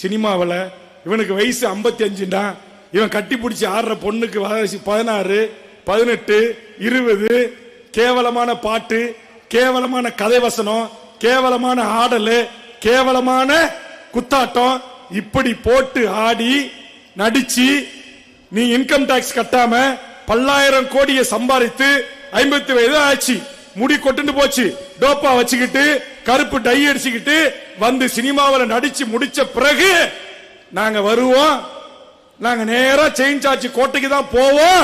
சினிமாவில் இவனுக்கு வயசு 55, இவன் கட்டி பிடிச்சி ஆடுற பொண்ணுக்கு வயசு 16, 18, 20. கேவலமான பாட்டு, கேவலமான கதை வசனம், கேவலமான ஆடல், கேவலமான குத்தாட்டம், இப்படி போட்டு ஆடி நடிச்சு நீ இன்கம் டாக்ஸ் கட்டாம பல்லாயிரம் கோடியை சம்பாதித்து 50 வயது ஆச்சு, முடி கொண்டு போச்சு, டோப்பா வச்சுக்கிட்டு கருப்பு டை அடிச்சுக்கிட்டு வந்து சினிமாவில் நடிச்சு முடிச்ச பிறகு நாங்க வருவோம், நாங்க நேரா செயின் சார்ஜ் கோட்டைக்கு தான் போவோம்,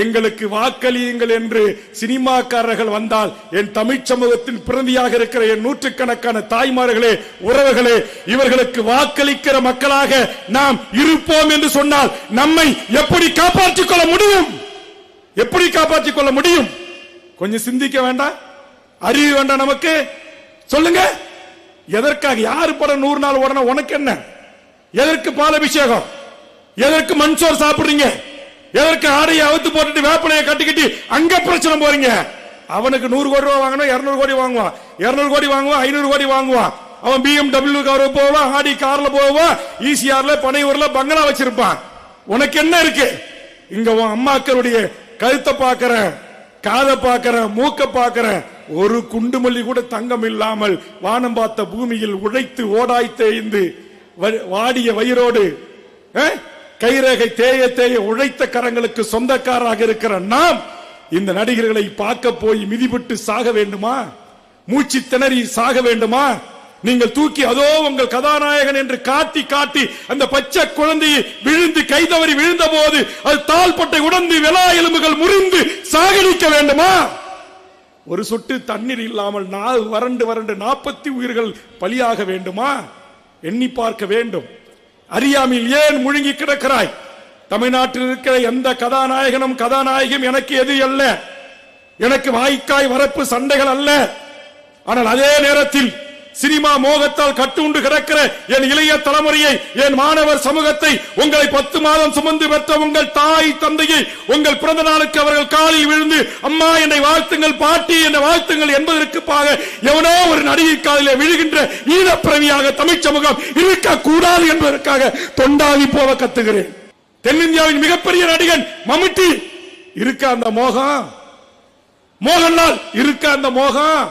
எங்களுக்கு வாக்களியுங்கள் என்று சினிமாக்காரர்கள் வந்தால் என் தமிழ் சமூகத்தின் பிரதியாக இருக்கிற என் நூற்றுக்கணக்கான தாய்மார்களே, உறவுகளே, இவர்களுக்கு வாக்களிக்கிற மக்களாக நாம் இருப்போம் என்று சொன்னால் நம்மை எப்படி காப்பாற்றிக் கொள்ள முடியும்? எப்படி காப்பாற்றிக் கொள்ள முடியும்? கொஞ்சம் சிந்திக்க வேண்டாம்? அறிவு வேண்டாம் நமக்கு? சொல்லுங்க, எதற்காக? யாரு படம் 100 நாள் ஓடணும்? உனக்கு என்ன? எதற்கு பாலாபிஷேகம்? எதற்கு மண்சோர் சாப்பிடுறீங்க? எதற்கு ஆடையை அவுத்து போட்டுட்டு வேப்பனையை கட்டிக்கிட்டு அங்க பிரச்சனை போறீங்க? அவனுக்கு 100 கோடி ரூபாய் வாங்கணும், 200 கோடி வாங்குவான், 200 கோடி வாங்குவான், 500 கோடி வாங்குவான். அவன் BMW கார் போவான், ஆடி கார்ல போவான், ஈசிஆர்ல பனையூர்ல பங்களா வச்சிருப்பான். உனக்கு என்ன இருக்கு? இங்க உன் அம்மாக்களுடைய கழுத்தை பாக்குற, காதை பாக்குற, மூக்க பாக்குற, ஒரு குண்டுமல்லி கூட தங்கம் இல்லாமல் வானம் பார்த்த பூமியில் உழைத்து ஓடாய் தேய்ந்து வாடிய வயிறோடு கைரேகை தேய தேய உழைத்த கரங்களுக்கு சொந்தக்காராக இருக்கிற நாம் இந்த நடிகர்களை பார்க்க போய் மிதிபட்டு சாக வேண்டுமா? மூச்சு திணறி சாக வேண்டுமா? நீங்கள் தூக்கி அதோ உங்கள் கதாநாயகன் என்று காட்டி காட்டி அந்த பச்சை குழந்தையை விழுந்து கைதவறி விழுந்த போது அது தாழ்பட்டை உடந்து விலா எலும்புகள் முறிந்து சாகடிக்க வேண்டுமா? ஒரு சொட்டு தண்ணீர் இல்லாமல் வறண்டு வறண்டு 40 உயிர்கள் பலியாக வேண்டுமா? எண்ணி பார்க்க வேண்டும். அறியாமையில் ஏன் முழுங்கி கிடக்கிறாய்? தமிழ்நாட்டில் இருக்கிற எந்த கதாநாயகனும் கதாநாயகியும் எனக்கு எது அல்ல, எனக்கு வாய்க்காய் வரப்பு சண்டைகள் அல்ல. ஆனால் அதே நேரத்தில் சினிமா மோகத்தால் கட்டுண்டு கிடக்கிற என் இளைய தலைமுறையை, என் மாணவர் சமூகத்தை, உங்களை 10 மாதம் சுமந்து பெற்ற உங்கள் தாய் தந்தையை உங்கள் பிறந்த நாளுக்கு அவர்கள் காலில் விழுந்து அம்மா என்னை வாழ்த்துங்கள், பாட்டி என்னை வாழ்த்துங்கள் என்பதற்கு எவனோ ஒரு நடிகை காலிலே விழுகின்ற ஈழப்பிரவியாக தமிழ் சமூகம் இருக்கக்கூடாது என்பதற்காக தொண்டாவி போக கத்துகிறேன். தென்னிந்தியாவின் மிகப்பெரிய நடிகன் மம்முட்டி இருக்க அந்த மோகம், மோகன்லால் இருக்க அந்த மோகம்,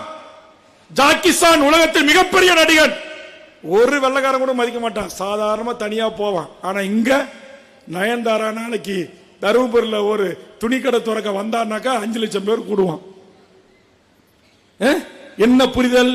ஜாக்கிசான் உலகத்தில் மிகப்பெரிய நடிகன், ஒரு வெள்ளக்காரன் கூட மதிக்க மாட்டான், சாதாரணமா தனியா போவான். ஆனா இங்க நயன்தாரா நாளைக்கு தருமபுரியில் ஒரு துணிக்கடை துறக்க வந்தான்னாக்கா 5 லட்சம் பேர் கூடுவான். என்ன புரிதல்?